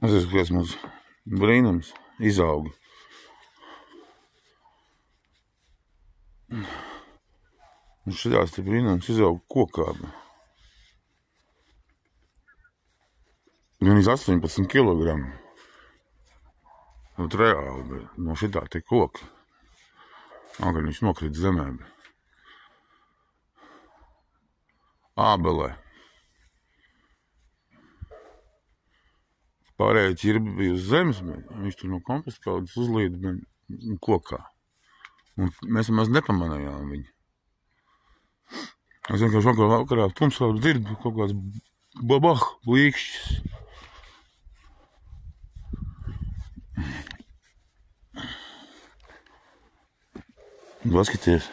Es esmu, kas mums brīnums izauga. Un šitās te brīnums izauga kokā. Gan iz 18 kilogramu. Reāli, bet no šitā te koka. Kad viņš nokrīt zemē. Ābelē. Pārējie ķirbi bija uz zemes, bet viņš tur no komposta kaudzes uzlīda kokā. Un mēs maz nepamanījām viņu. Es vienkārši vakarā tumsā dzirdu kaut kāds babah, blīkšķis. Paskaties.